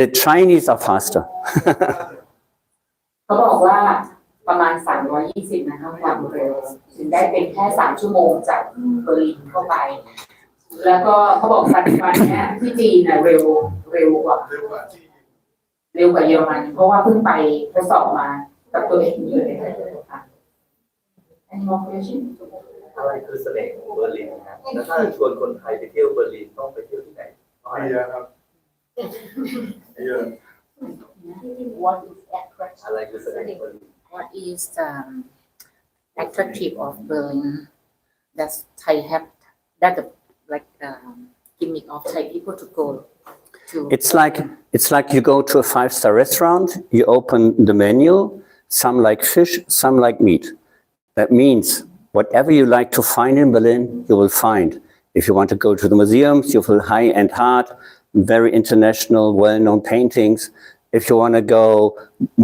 The Chinese are faster. เขาบอกว่าประมาณ320นะคะความเร็วถึงได้เป็นแค่3 ชั่วโมงจากเบอร์ลินเข้าไปแล้วก็เขาบอกปัจจุบันเนี้ยที่จีนน่ะเร็วกว่าเยอรมันเพราะว่าเพิ่งไปทดสอบมากับตัวเองเลยค่ะ Any more question อะไรคือเสน่ห์ของเบอร์ลินนะครับแล้วถ้าชวนคนไทยไปเที่ยวเบอร์ลินต้องไปเที่ยวที่ไหนครับ What is attractive อะไรคือเสน่ห์เบอร์ลิน What is attractive of Berlin that Thai have that like gimmick of Thai people to go to It's like you go to a 5-star restaurant, you open the menu, some like fish, some like meat. That means whatever you like to find in Berlin, you will find. If you want to go to the museums, you will high-end art, very international, well-known paintings. If you want to go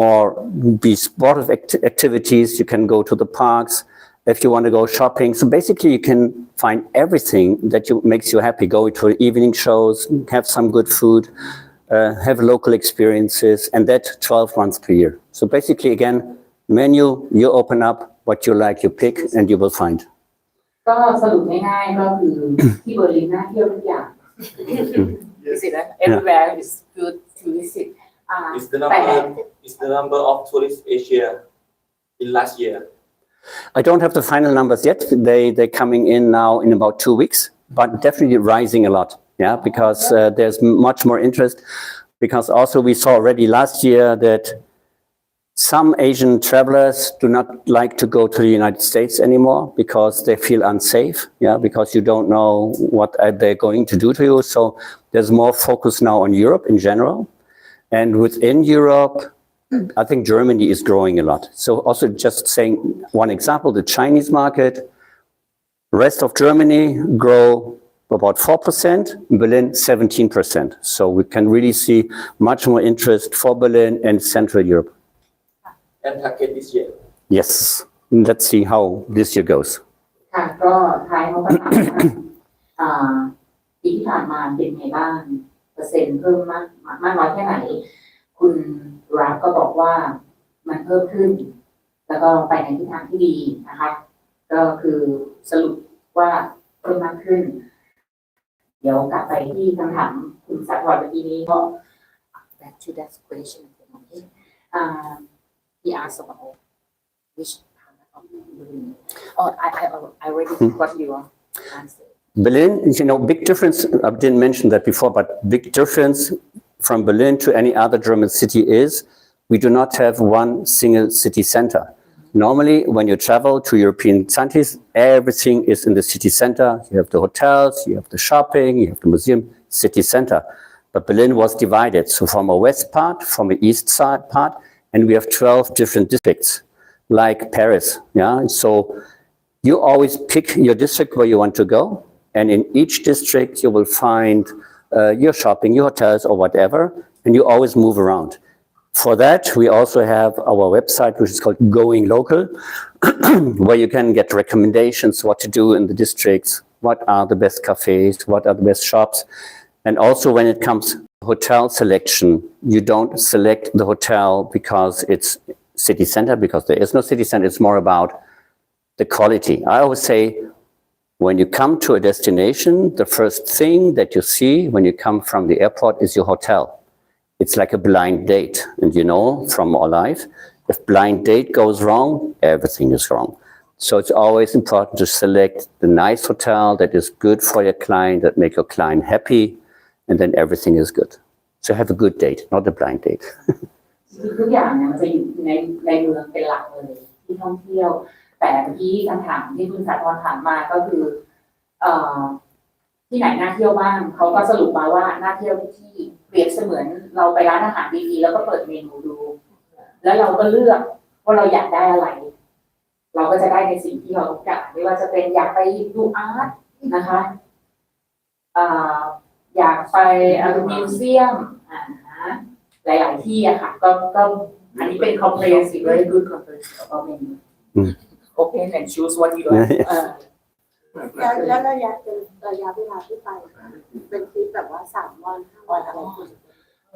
more be sportive activities, you can go to the parks. If you want to go shopping, so basically you can find everything that makes you happy. Go to evening shows, have some good food, have local experiences, and that 12 months per year. So basically, again, menu, you open up what you like, you pick, and you will find. ก็สรุปง่ายๆก็คือที่เบอร์ลินน่าเที่ยวทุกอย่าง Visit everywhere is good to visit. Is the number of tourists Asia in last year? I don't have the final numbers yet. They're coming in now in about 2 weeks, but definitely rising a lot. Yeah, because there's much more interest. Because also we saw already last year that some Asian travelers do not like to go to the United States anymore because they feel unsafe. Yeah, because you don't know what they're going to do to you. So there's more focus now on Europe in general, and within Europe. I think Germany is growing a lot. So also just saying one example, the Chinese market, rest of Germany grow about 4%, Berlin 17%. So we can really see much more interest for Berlin and Central Europe. And target this year? Yes. Let's see how this year goes. ค่ะก็ท้ายเขาก็ถามว่าปีที่ผ่านมาเป็นไงบ้างเปอร์เซ็นต์เพิ่มมากน้อยแค่ไหนคุณรักก็บอกว่ามันเพิ่มขึ้นแล้วก็ไปในทิศทางที่ดีนะคะก็คือสรุปว่าเพิ่มมากขึ้นเดี๋ยวกลับไปที่คำถามคุณสัตวรรณเมื่อกี้นี้ก็ back to that question he asked about which part of Berlin I already got your answer Berlin, big difference, I didn't mention that before, but big difference from Berlin to any other German city is we do not have one single city center. Normally, when you travel to European cities, everything is in the city center. You have the hotels, you have the shopping, you have the museum, city center. But Berlin was divided. So from a west part, from an east side part, and we have 12 different districts, like Paris. Yeah. So you always pick your district where you want to go. And in each district, you will find your shopping, your hotels, or whatever, and you always move around. For that, we also have our website, which is called Going Local, where you can get recommendations what to do in the districts, what are the best cafes, what are the best shops. And also when it comes to hotel selection, you don't select the hotel because it's city center, because there is no city center. It's more about the quality. I always say, when you come to a destination, the first thing that you see when you come from the airport is your hotel. It's like a blind date. And from our life, if blind date goes wrong, everything is wrong. So it's always important to select the nice hotel that is good for your client, that make your client happy, and then everything is good. So have a good date, not a blind date. ทุกอย่างเนี่ยมันจะอยู่ในเมืองเป็นหลักเลยที่ท่องเที่ยวแต่เมื่อกี้คำถามที่คุณสัตวรรณถามมาก็คือที่ไหนน่าเที่ยวบ้างเขาก็สรุปมาว่าน่าเที่ยวที่เปรียบเสมือนเราไปร้านอาหารดีๆแล้วก็เปิดเมนูดูแล้วเราก็เลือกว่าเราอยากได้อะไรเราก็จะได้ในสิ่งที่เราต้องการไม่ว่าจะเป็นอยากไปดูอาร์ตนะคะอยากไปมิวเซียมหลายๆที่อะค่ะก็อันนี้เป็น comprehensive very good comprehensive about menu open and choose what you like แล้วระยะเวลาที่ไปเป็นทริปแบบว่า3 วัน 5 วันอะไร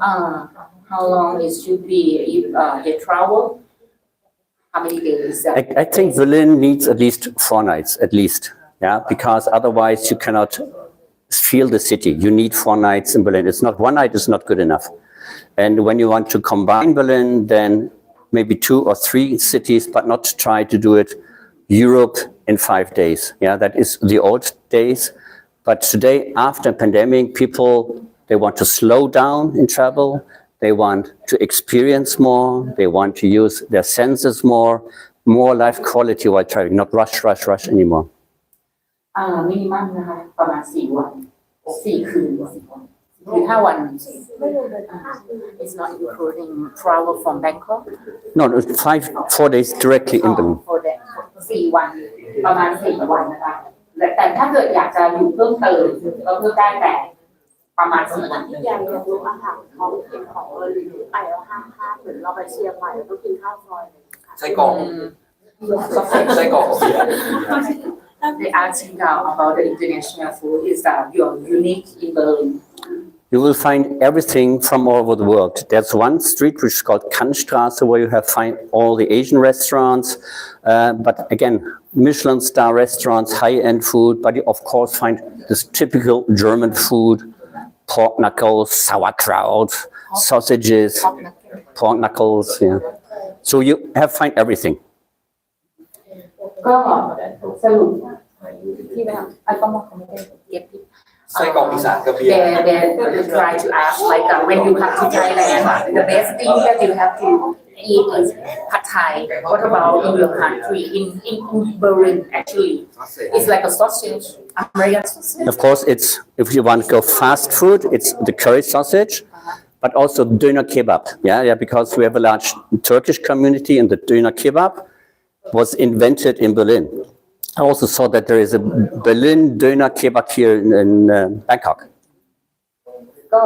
how long it should be if they travel? How many days? I think Berlin needs at least 4 nights, at least. Yeah, because otherwise you cannot feel the city. You need 4 nights in Berlin. It's not 1 night is not good enough. And when you want to combine Berlin, then maybe 2 or 3 cities, but not try to do it Europe in 5 days. Yeah, that is the old days. But today, after pandemic, people, they want to slow down in travel. They want to experience more. They want to use their senses more life quality while traveling, not rush anymore. มินิมัมนะคะประมาณ4 วัน 4 คืน 10 วันหรือ5 วัน It's not including travel from Bangkok. No, 4 days directly in Berlin. 4 วันประมาณ4 วันนะคะแต่ถ้าเกิดอยากจะอยู่เพิ่มเติมก็เพิ่มได้แต่ประมาณ4 วัน อย่างรู้อาหารท้องถิ่นของเบอร์ลินไปแล้วห้ามพลาดเหมือนเราไปเชียงใหม่แล้วก็กินข้าวซอย ไส้กรอกไส้กรอก They asking about the international food is that you're unique in Berlin. You will find everything from all over the world. There's one street which is called Kantstraße where you find all the Asian restaurants. But again, Michelin star restaurants, high-end food, but you of course find this typical German food, pork knuckles, sauerkraut, sausages, pork knuckles. Yeah. So you find everything. ก็สรุปที่แบบก็มองไม่ได้เก็บ ไส้กรอกอีสานกับเบียร์ They try to ask like when you come to Thailand, the best thing that you have to eat is pad Thai. What about in your country? In Berlin, actually, it's like a sausage, American sausage. Of course, it's if you want to go fast food, it's the curry sausage, but also doner kebab. Yeah, because we have a large Turkish community, and the doner kebab was invented in Berlin. I also saw that there is a Berlin doner kebab here in Bangkok. ก็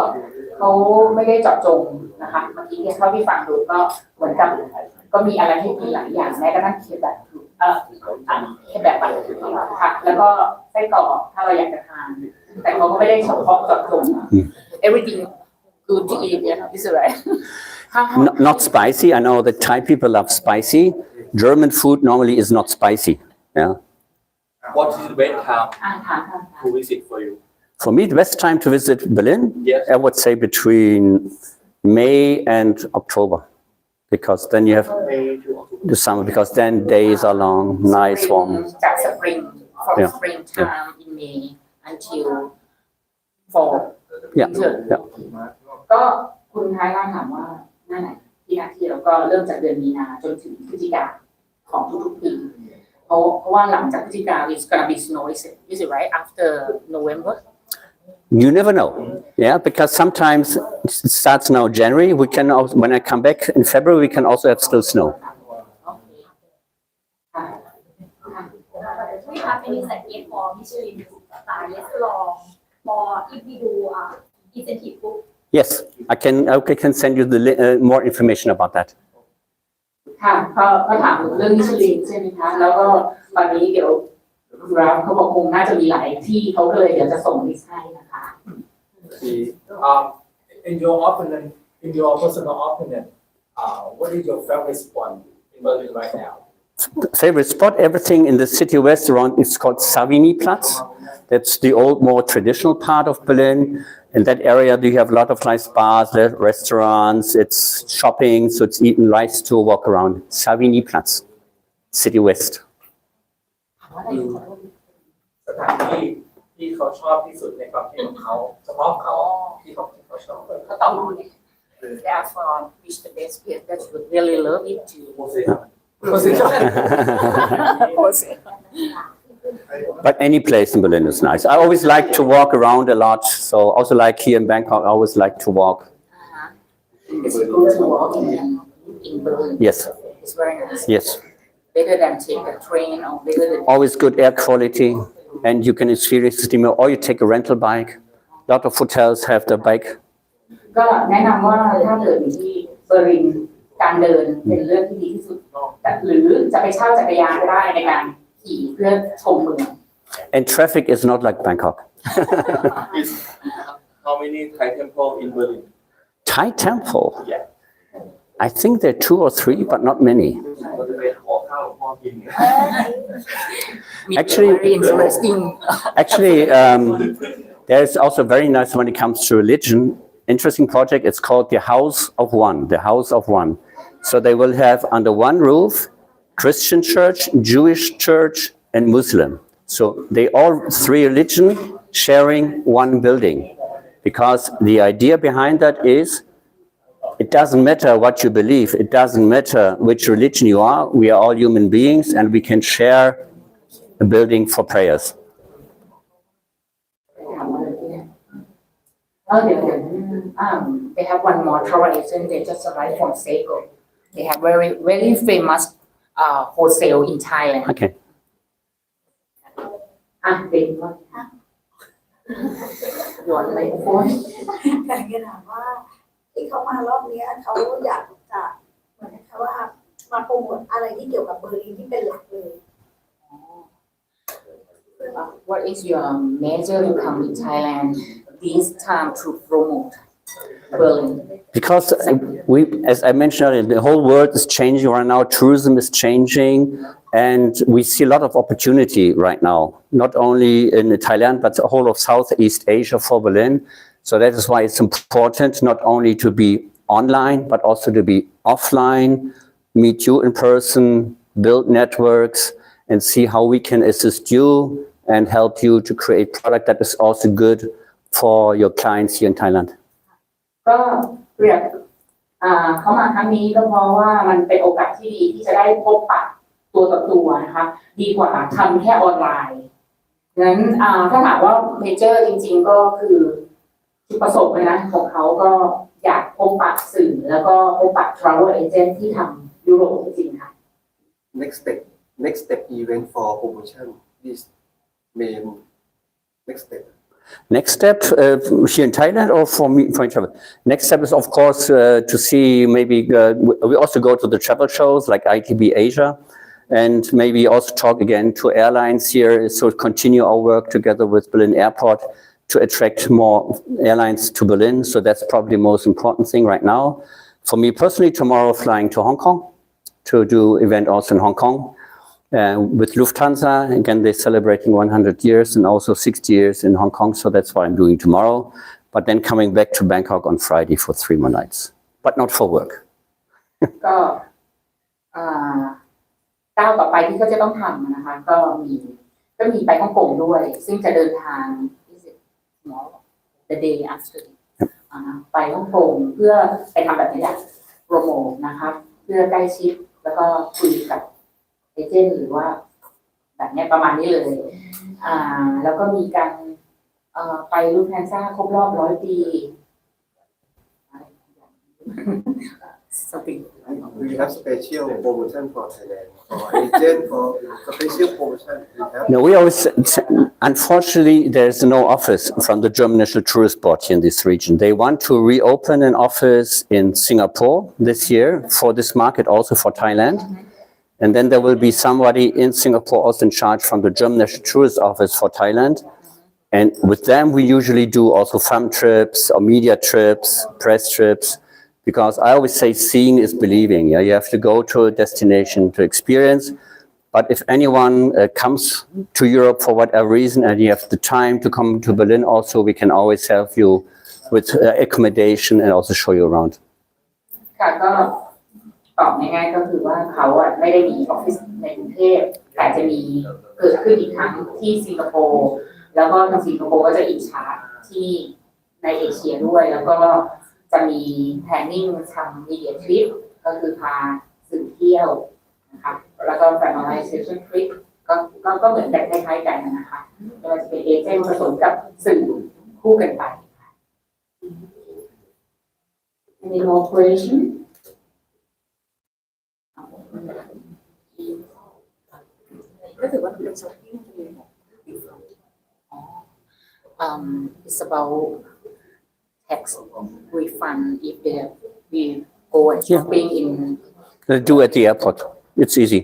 เขาไม่ได้เจาะจงนะคะเมื่อกี้เท่าที่ฟังดูก็เหมือนกับก็มีอะไรให้กินหลายอย่างแม้กระทั่งเคแบบเคแบบค่ะแล้วก็ไส้กรอกถ้าเราอยากจะทานแต่เขาก็ไม่ได้เฉพาะเจาะจง everything good to eat yeah is right Not spicy. I know that Thai people love spicy. German food normally is not spicy. Yeah. What is the best time ถาม to visit for you For me, the best time to visit Berlin, Yes. I would say between May and October, because then you have the summer, because then days are long, nice, warm. จาก spring from Yeah. spring time in May until fall Yeah, yeah. ก็คุณท้ายล่าถามว่าหน้าไหนที่นาทีแล้วก็เริ่มจากเดือนมีนาจนถึงพฤศจิกาของทุกๆปีเพราะว่าหลังจากพฤศจิกา it's gonna be snow is it right after November You never know, yeah, because sometimes it starts now January. We can also, when I come back in February, we can also have still snow. Do you have any suggest for Michelin star restaurant for if we do incentive book Yes, I can send you the more information about that. ค่ะก็ถามเรื่องมิชลินใช่ไหมคะแล้วก็ตอนนี้เดี๋ยวรับเขาบอกคงน่าจะมีหลายที่เขาก็เลยเดี๋ยวจะส่งลิสต์ให้นะคะ In your personal opinion, what is your favorite spot in Berlin right now? Favorite spot, everything in the city west around, it's called Savini Platz. That's the old, more traditional part of Berlin. In that area, you have a lot of nice bars, restaurants, it's shopping, so it's even nice to walk around. Savini Platz, city west. สถานที่ที่เขาชอบที่สุดในความคิดของเขาเฉพาะเขาที่เขาชอบ เขาตอบมาเนี่ย therefore which the best place that you would really love it to But any place in Berlin is nice. I always like to walk around a lot. So also like here in Bangkok, I always like to walk. it's good to walk in Berlin Yes, it's very nice yes. better than take a train or better than Always good air quality. And you can experience the steamer, or you take a rental bike. A lot of hotels have the bike. ก็แนะนำว่าถ้าเกิดอยู่ที่เบอร์ลินการเดินเป็นเรื่องที่ดีที่สุดหรือจะไปเช่าจักรยานก็ได้ในการขี่เพื่อชมเมือง And traffic is not like Bangkok. How many Thai temple in Berlin Thai temple. I think there are 2 or 3, but not many. เราจะไปขอข้าวหลวงพ่อกิน Actually- very interesting Actually, there's also very nice when it comes to religion. Interesting project. It's called the House of One. The House of One. So they will have under one roof Christian church, Jewish church, and Muslim. So they all 3 religion sharing one building. Because the idea behind that is, it doesn't matter what you believe. It doesn't matter which religion you are. We are all human beings, and we can share a building for prayers. เดี๋ยวthey have one more travel agent they just arrived from Seiko they have very famous wholesale in Thailand Okay. เป็นว่าโยนไมโครโฟน แต่แกถามว่าที่เขามารอบนี้เขาอยากจะเหมือนนะคะว่ามาโปรโมทอะไรที่เกี่ยวกับเบอร์ลินที่เป็นหลักเลย What is your major income in Thailand this time to promote Berlin Because as I mentioned earlier, the whole world is changing right now. Tourism is changing, and we see a lot of opportunity right now, not only in Thailand, but the whole of Southeast Asia for Berlin. So that is why it's important not only to be online, but also to be offline, meet you in person, build networks, and see how we can assist you and help you to create product that is also good for your clients here in Thailand. ก็เรียกเขามาครั้งนี้ก็เพราะว่ามันเป็นโอกาสที่ดีที่จะได้พบปะตัวต่อตัวนะคะดีกว่าทำแค่ออนไลน์งั้นถ้าถามว่าเมเจอร์จริงๆก็คือจุดประสงค์เลยนะของเขาก็อยากพบปะสื่อแล้วก็พบปะ travel agent ที่ทำยุโรปจริงๆค่ะ next step event for promotion is main next step. Next step here in Thailand or for travel? Next step is of course to see maybe we also go to the travel shows like ITB Asia and maybe also talk again to airlines here. So continue our work together with Berlin Airport to attract more airlines to Berlin. So that's probably the most important thing right now. For me personally, tomorrow flying to Hong Kong to do event also in Hong Kong. With Lufthansa, again, they're celebrating 100 years and also 60 years in Hong Kong. So that's what I'm doing tomorrow. But then coming back to Bangkok on Friday for 3 more nights, but not for work. ก็ก้าวต่อไปที่เขาจะต้องทำนะคะก็มีไปฮ่องกงด้วยซึ่งจะเดินทาง the day after ไปฮ่องกงเพื่อไปทำแบบนี้แหละโปรโมทนะคะเพื่อใกล้ชิดแล้วก็คุยกับเอเจนต์หรือว่าแบบนี้ประมาณนี้เลยแล้วก็มีการไปรูปแพนซ่าครบรอบ100 ปี something We have special promotion for Thailand for agent for special promotion. No, we always, unfortunately, there's no office from the German National Tourist Board here in this region. They want to reopen an office in Singapore this year for this market, also for Thailand. And then there will be somebody in Singapore also in charge from the German National Tourist Office for Thailand. And with them, we usually do also farm trips or media trips, press trips. Because I always say seeing is believing. Yeah, you have to go to a destination to experience. But if anyone comes to Europe for whatever reason and you have the time to come to Berlin also, we can always help you with accommodation and also show you around. ค่ะก็ตอบง่ายๆก็คือว่าเขาไม่ได้มีออฟฟิศในกรุงเทพแต่จะมีเกิดขึ้นอีกครั้งที่สิงคโปร์แล้วก็ทางสิงคโปร์ก็จะอินชาร์จที่ในเอเชียด้วยแล้วก็จะมี planning ทำ media trip ก็คือพาสื่อเที่ยวนะคะแล้วก็ family trip ก็เหมือนแบบคล้ายๆกันนะคะไม่ว่าจะเป็นเอเจนต์ผสมกับสื่อคู่กันไป Any more question? It's about tax refund if we go and shopping in Do at the airport. It's easy.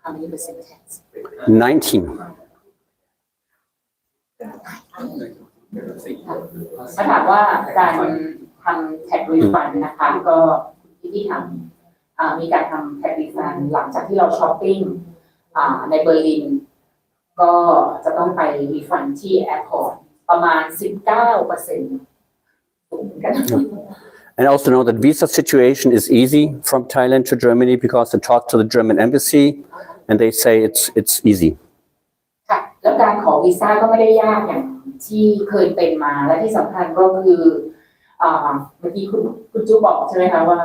how many percent tax? 19. ถ้าถามว่าการ ทำแท็กรีฟันนะคะก็ที่ทำมีการทำแท็กรีฟันหลังจากที่เราช้อปปิ้งในเบอร์ลินก็จะต้องไปรีฟันที่แอร์พอร์ตประมาณ 19% สูงกัน And also know that visa situation is easy from Thailand to Germany because I talked to the German embassy and they say it's easy. ค่ะแล้วการขอวีซ่าก็ไม่ได้ยากอย่างที่เคยเป็นมาและที่สำคัญก็คือเมื่อกี้คุณจูบอกใช่ไหมคะว่า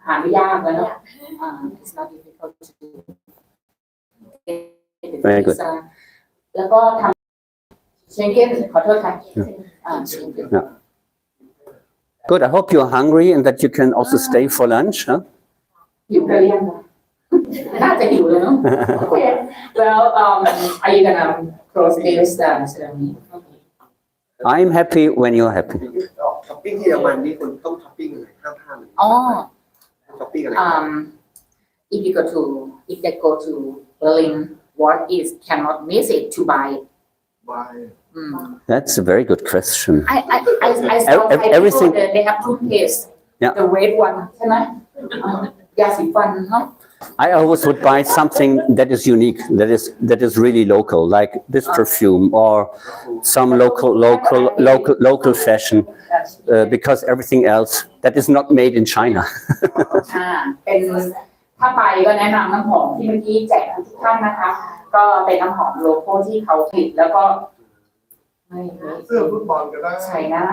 หาไม่ยากแล้วเนาะ it's not difficult to do Very good. แล้วก็ทำเชงเก้นขอโทษค่ะเชงเก้น Yeah. Good. I hope you're hungry and that you can also stay for lunch. Huh? หิวหรือยังน่าจะหิวเลยเนาะ Okay well are you gonna close this ceremony I'm happy when you're happy. ช้อปปิ้งที่เยอรมันนี่คุณต้องช้อปปิ้งอะไรห้ามพลาดเลย อ๋อ ช้อปปิ้งอะไร if they go to Berlin what is cannot miss it to buy That's a very good question. I saw Thai Everything- people they have toothpaste Yeah. the red one ใช่ไหมยาสีฟันเนาะ I always would buy something that is unique, that is really local, like this perfume or some local fashion, because everything else that is not made in China. เป็นถ้าไปก็แนะนำน้ำหอมที่เมื่อกี้แจกทุกท่านนะคะ ก็เป็นน้ำหอมโลโก้ที่เขาผลิตแล้วก็ไม่ เสื้อฟุตบอลก็ได้ ใช่นะ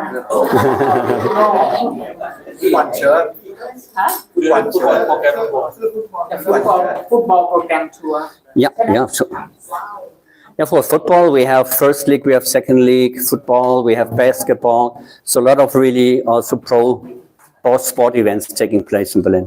ฟุตบอลเชิ้ต ฮะ ฟุตบอลเชิ้ต โปรแกรมฟุตบอล เสื้อฟุตบอล ฟุตบอลโปรแกรมทัวร์ Yeah. So, yeah, for football, we have first league, we have second league, football, we have basketball. So a lot of really also pro sport events taking place in Berlin.